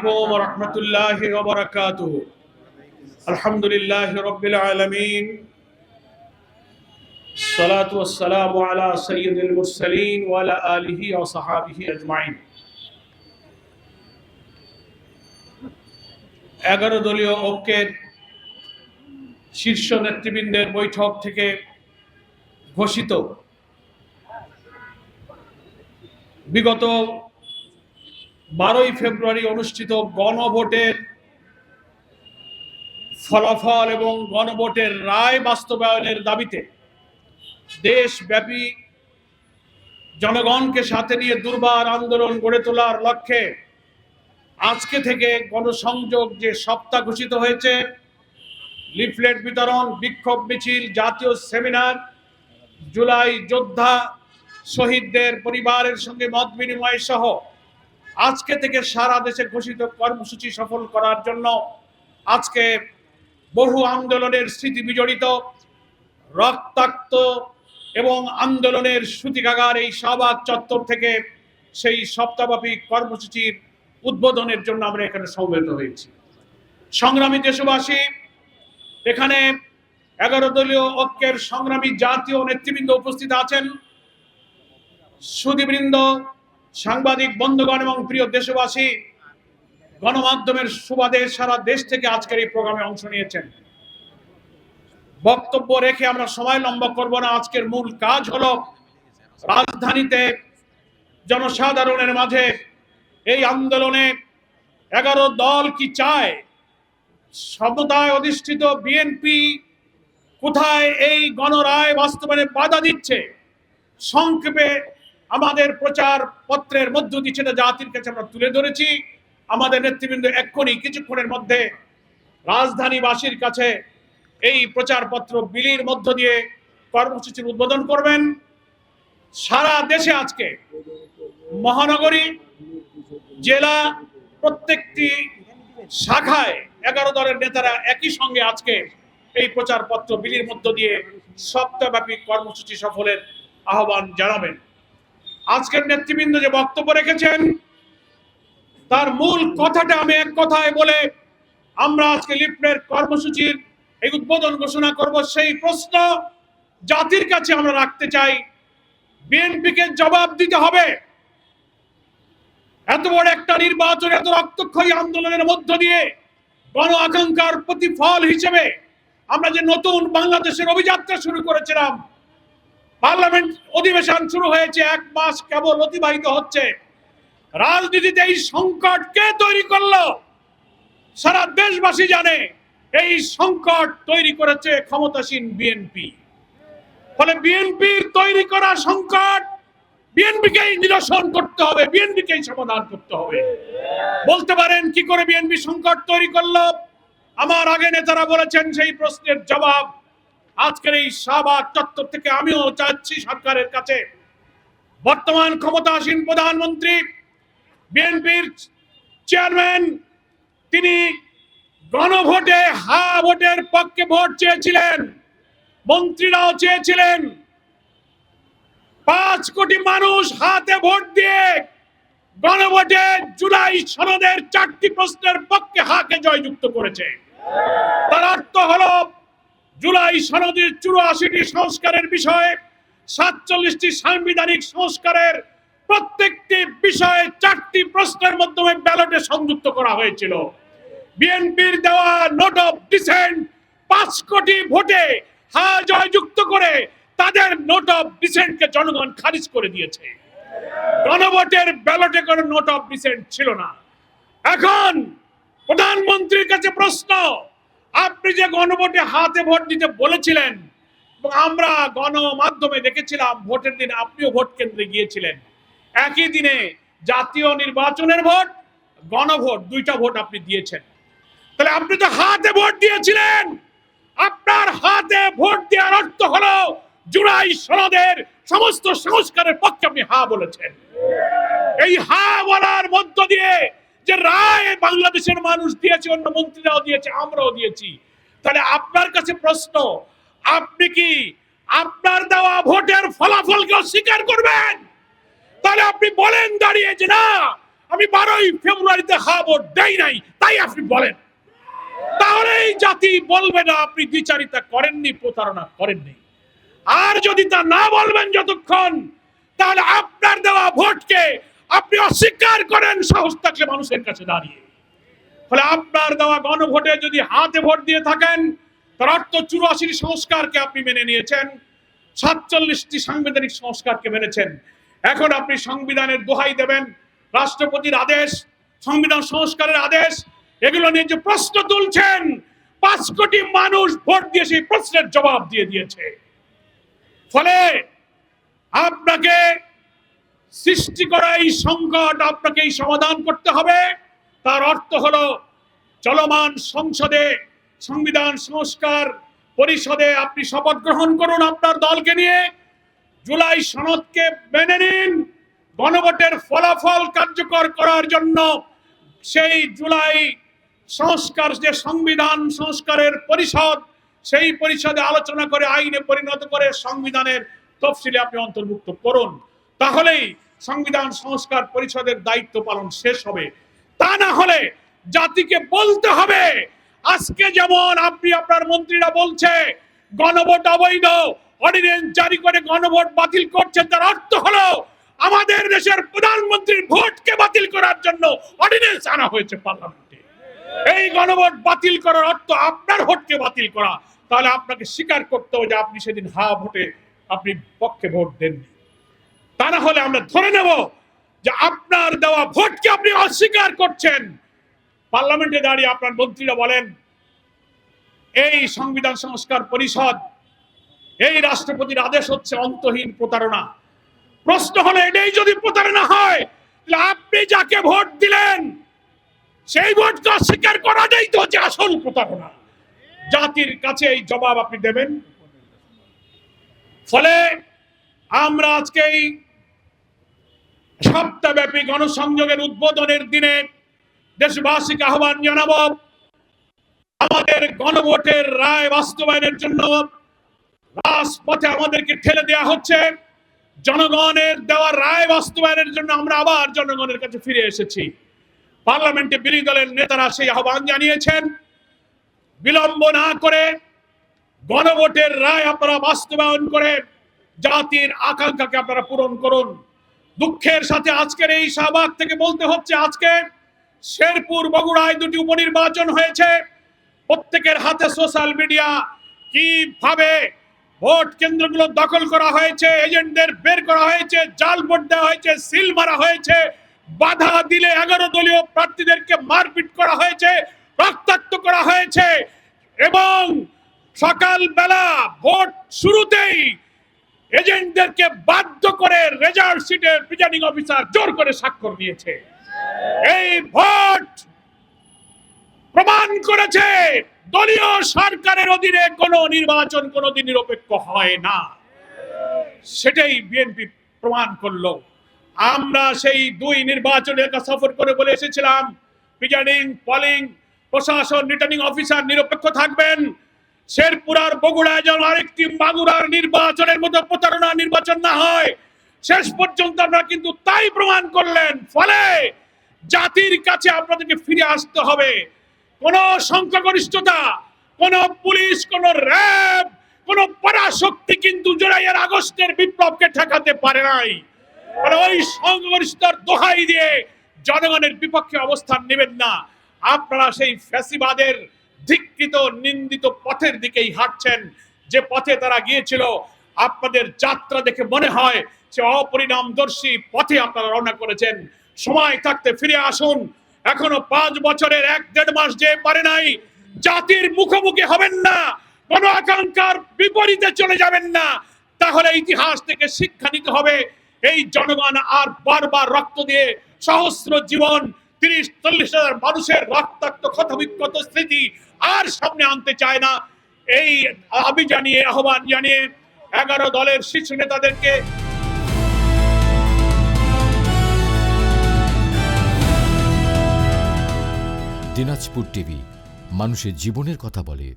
عليكم ورحمة الله وبركاته الحمد لله رب العالمين الصلاة والسلام على سيد المرسلين وعلى آله وصحابه أجمعين 11 দলীয় ঐক্যের শীর্ষ নেতৃবৃন্দের বৈঠক থেকে ঘোষিত বিগত 12 ফেব্রুয়ারি অনুষ্ঠিত গণভোটের ফলাফল এবং গণভোটের রায় বাস্তবায়নের দাবিতে দেশব্যাপী জনগণকে সাথে নিয়ে দুর্বার আন্দোলন গড়ে তোলার লক্ষ্যে আজকে থেকে গণসংযোগ যে সপ্তাহ ঘোষিত হয়েছে, লিফলেট বিতরণ, বিক্ষোভ মিছিল, জাতীয় সেমিনার, জুলাই যোদ্ধা শহীদদের পরিবারের সঙ্গে মত বিনিময় সহ আজকে থেকে সারা দেশে ঘোষিত কর্মসূচি সফল করার জন্য আজকে বহু আন্দোলনের স্মৃতি বিজড়িত রক্তাক্ত এবং আন্দোলনের সূতিকাগার এই শাহবাগ চত্বর থেকে সেই সপ্তাহব্যাপী কর্মসূচির উদ্বোধনের জন্য আমরা এখানে সমবেত হয়েছি। সংগ্রামী দেশবাসী, এখানে 11 দলীয় ঐক্যের সংগ্রামী জাতীয় নেতৃবৃন্দ উপস্থিত আছেন, সুধীবৃন্দ, সাংবাদিক বন্ধুগণ এবং প্রিয় দেশবাসী, গণমাধ্যমের সুবাদে সারা দেশ থেকে আজকের এই প্রোগ্রামে অংশ নিয়েছেন। বক্তব্য রেখে আমরা সময় লম্বা করব না। আজকের মূল কাজ হলো রাজধানীতে জনসাধারণের মাঝে এই আন্দোলনে 11 দল কি চায়, সমতায় অধিষ্ঠিত বিএনপি কোথায় এই গণরায় বাস্তবায়নে বাধা দিচ্ছে, সংক্ষেপে আমাদের প্রচার পত্রের মধ্য দিয়ে সেটা জাতির কাছে আমরা তুলে ধরেছি। আমাদের নেতৃবৃন্দ এক্ষুনি কিছুক্ষণের মধ্যে রাজধানীবাসীর কাছে এই প্রচারপত্র বিলির মধ্য দিয়ে কর্মসূচির উদ্বোধন করবেন। সারা দেশে আজকে মহানগরী, জেলা, প্রত্যেকটি শাখায় 11 দলের নেতারা একই সঙ্গে আজকে এই প্রচারপত্র বিলির মধ্য দিয়ে সপ্তাহব্যাপী কর্মসূচি সফলের আহ্বান জানাবেন। আজকের নেতৃবৃন্দ যে বক্তব্য রেখেছেন তার মূল কথাটা আমি এক কথায় বলে আমরা আজকে লিফলেট কর্মসূচির এই উদ্বোধন ঘোষণা করব। সেই প্রশ্ন জাতির কাছে আমরা রাখতে চাই, বিএনপিকে জবাব দিতে হবে। এত বড় একটা নির্বাচন, এত রক্তক্ষয়ী আন্দোলনের মধ্য দিয়ে গণ আকাঙ্ক্ষার প্রতিফল হিসেবে আমরা যে নতুন বাংলাদেশের অভিযাত্রা শুরু করেছিলাম, পার্লামেন্ট অধিবেশন শুরু হয়েছে, 1 মাস কেবল অতিবাহিত হচ্ছে। রাজনীতিতে এই সংকট কে তৈরি করলো সারা দেশবাসী জানে। এই সংকট তৈরি করেছে ক্ষমতাসীন বিএনপি। ফলে বিএনপির তৈরি করা সংকট বিএনপিকেই নিরসন করতে হবে, বিএনপিকেই সমাধান করতে হবে। বলতে পারেন কি করে বিএনপি সংকট তৈরি করলো? আমার আগে নেতারা বলেছেন, সেই প্রশ্নের জবাব আজকের এই শাহবাগ চত্বর থেকে আমিও চাচ্ছি সরকারের কাছে। বর্তমান ক্ষমতাসীন প্রধানমন্ত্রী, বিএনপির চেয়ারম্যান, তিনি গণভোটে ভোটের পক্ষে ভোট চেয়েছিলেন, মন্ত্রীরাও চেয়েছিলেন। 5 কোটি মানুষ হাতে ভোট দিয়ে গণভোটে জুলাই সনদের 4টি প্রশ্নের পক্ষে হাকে জয়যুক্ত করেছে। তার অর্থ হলো জুলাই সনদের 84টি সংস্কারের বিষয়ে 47টি সাংবিধানিক সংস্কারের প্রত্যেকটি বিষয়ে 4টি প্রশ্নের মাধ্যমে ব্যালটে সংযুক্ত করা হয়েছিল। বিএনপির দেওয়া নোট অফ ডিসেন্ট 5 কোটি ভোটে জয়যুক্ত করে তাদের নোট অফ ডিসেন্টকে জনগণ খারিজ করে দিয়েছে। গণভোটের ব্যালটে কোনো নোট অফ ডিসেন্ট ছিল না। এখন প্রধানমন্ত্রীর কাছে প্রশ্ন, আপনি যে গণভোটে হাতে ভোট দিতে বলেছিলেন এবং আমরা গণমাধ্যমে দেখেছিলাম ভোটের দিন আপনিও ভোট কেন্দ্রে গিয়েছিলেন, একই দিনে জাতীয় নির্বাচনের ভোট, গণভোট, 2টা ভোট আপনি দিয়েছেন। তাহলে আপনি তো হাতে ভোট দিয়েছিলেন। আপনার হাতে ভোট দেওয়ার অর্থ হলো জুলাই সনদের সমস্ত সংস্কারের পক্ষে আপনি বলেছেন। এই বলার মধ্য দিয়ে যে রায় বাংলাদেশের মানুষ দিয়েছে, অন্য মন্ত্রীরাও দিয়েছে, আমরাও দিয়েছি। তাহলে আপনার কাছে প্রশ্ন, আপনি কি আপনার দেওয়া ভোটের ফলাফলকে অস্বীকার করবেন? তাহলে আপনি বলেন দাঁড়িয়ে যে না, আমি 12ই ফেব্রুয়ারিতে হ্যাঁ ভোট দেই নাই, তাই আপনি বলেন। তাহলে এই জাতি বলবে না আপনি দ্বিচারিতা করেননি, প্রতারণা করেননি। আর যদি তা না বলবেন যতক্ষণ, তাহলে আপনার দেওয়া ভোটকে আপনি অস্বীকার করেন সাহস থাকলে মানুষের কাছে দাঁড়িয়ে। ফলে আপনার দেওয়া গণভোটে যদি হাতে ভোট দিয়ে থাকেন, তার অর্থ 84টি সংস্কারকে আপনি মেনে নিয়েছেন, 47টি সাংবিধানিক সংস্কারকে মেনেছেন। এখন আপনি সংবিধানের দোহাই দেবেন, রাষ্ট্রপতির আদেশ, সংবিধান সংস্কারের আদেশ, এগুলো নিয়ে যে প্রশ্ন তুলছেন, 5 কোটি মানুষ ভোট দিয়ে সেই প্রশ্নের জবাব দিয়ে দিয়েছে। ফলে আপনাকে সৃষ্টি করা এই সংকট আপনাকেই সমাধান করতে হবে। তার অর্থ হলো চলমান সংসদে, সংবিধান সংস্কার পরিষদে আপনি শপথ গ্রহণ করুন আপনার দলকে নিয়ে, জুলাই সনদকে মেনে নিন, গণভোটের ফলাফল কার্যকর করার জন্য সেই জুলাই সংস্কার যে সংবিধান সংস্কারের পরিষদ, সেই পরিষদে আলোচনা করে আইনে পরিণত করে সংবিধানের তফসিলে আপনি অন্তর্ভুক্ত করুন। তাহলেই সংবিধান সংস্কার পরিষদের দায়িত্ব পালন শেষ হবে। তা না হলে জাতিকে বলতে হবে, আজকে যেমন আপনি আপনার মন্ত্রীরা বলছে গণভোট অবৈধ, অর্ডিন্যান্স জারি করে গণভোট বাতিল করছেন, তার অর্থ হলো আমাদের দেশের প্রধানমন্ত্রীর ভোটকে বাতিল করার জন্য অর্ডিন্যান্স আনা হয়েছে পার্লামেন্টে। এই গণভোট বাতিল করার অর্থ আপনার ভোটকে বাতিল করা। তাহলে আপনাকে স্বীকার করতে হবে যে আপনি সেদিন হ্যাঁ ভোটে আপনি পক্ষে ভোট দেননি। তা না হলে আমরা ধরে নেব যে আপনার দেওয়া ভোটকে আপনি অস্বীকার করছেন। পার্লামেন্টে দাঁড়িয়ে আপনার মন্ত্রীরা বলেন এই সংবিধান সংস্কার পরিষদ, এই রাষ্ট্রপতির আদেশ হচ্ছে অন্তহীন প্রতারণা। প্রশ্ন হলো এটাই যদি প্রতারণা হয়, তাহলে আপনি যাকে ভোট দিলেন সেই ভোটকে অস্বীকার করাটাই তো হচ্ছে আসল প্রতারণা। জাতির কাছে এই জবাব আপনি দেবেন। ফলে আমরা আজকে এই সপ্তাহব্যাপী গণসংযোগের উদ্বোধনের দিনে দেশবাসীকে আহ্বান জানাবো, আমাদের গণভোটের রায় বাস্তবায়নের জন্য রাজপথে আমাদেরকে ঠেলে দেওয়া হচ্ছে। জনগণের দেওয়া রায় বাস্তবায়নের জন্য আমরা আবার জনগণের কাছে ফিরে এসেছি। পার্লামেন্টে বিরোধী দলের নেতারা সেই আহ্বান জানিয়েছেন, বিলম্ব না করে গণভোটের রায় আপনারা বাস্তবায়ন করে জাতির আকাঙ্ক্ষাকে আপনারা পূরণ করুন। দুঃখের সাথে আজকের এই শাহবাগ থেকে বলতে হচ্ছে, আজকে শেরপুর বগুড়ায় 2টি উপনির্বাচন হয়েছে। প্রত্যেকের হাতে সোশ্যাল মিডিয়া, কিভাবে ভোট কেন্দ্রগুলো দখল করা হয়েছে, এজেন্টদের বের করা হয়েছে, জাল ভোট দেওয়া হয়েছে, সিল মারা হয়েছে, বাধা দিলে 11 দলীয় প্রার্থীদেরকে মারপিট করা হয়েছে, রক্তাক্ত করা হয়েছে এবং সকালবেলা ভোট শুরুতেই এজেন্টদেরকে বাধ্য করে রেজাল্ট শিটে প্রিজাইডিং অফিসার জোর করে স্বাক্ষর দিয়েছে। এই ভোট প্রমাণ করেছে দলীয় সরকারের অধীনে কোন নির্বাচন কোনদিন নিরপেক্ষ হয় না। সেটাই বিএনপি প্রমাণ করলো। আমরা সেই 2 নির্বাচনের সফর করে বলে এসেছিলাম, প্রিজাইডিং, পলিং, প্রশাসন, রিটার্নিং অফিসার নিরপেক্ষ থাকবেন। শেরপুর আর বগুড়ায় যেন আরেকটি মাগুরার নির্বাচনের মতো প্রতারণা নির্বাচন না হয়। শেষ পর্যন্ত আমরা কিন্তু তাই প্রমাণ করলেন। ফলে জাতির কাছে আপনাদেরকে ফিরে আসতে হবে। কোন সংখ্যাগরিষ্ঠতা, কোন পুলিশ, কোন র্যাব, কোন পরাশক্তি কিন্তু জুলাইয়ের আগস্টের বিপ্লবকে ঠেকাতে পারে নাই। ওই সংখ্যাগরিষ্ঠতার দোহাই দিয়ে জনগণের বিপক্ষে অবস্থান নেবেন না। আপনারা সেই ফ্যাসিবাদের ধিক্কৃত নিন্দিত পথের দিকেই হাঁটছেন, যে পথে তারা গিয়েছিল। আপনাদের যাত্রা দেখে মনে হয় সে অপরিণামদর্শী পথে আপনারা রওনা করেছেন। সময় থাকতে ফিরে আসুন। এখনো 5 বছরের 1-1.5 মাস যে পারে নাই। জাতির মুখোমুখি হবেন না, কোন আকাঙ্ক্ষার বিপরীতে চলে যাবেন না। তাহলে ইতিহাস থেকে শিক্ষা নিতে হবে। এই জনগণ আর বারবার রক্ত দিয়ে সহস্র জীবন, 30-40 হাজার মানুষের রক্তাক্ত ক্ষতবিক্ষত স্মৃতি আর সামনে আনতে চায় না। এই দাবি জানিয়ে, আহ্বান জানিয়ে 11 দলের শীর্ষ নেতাদেরকে দিনাজপুর টিভি, মানুষের জীবনের কথা বলে।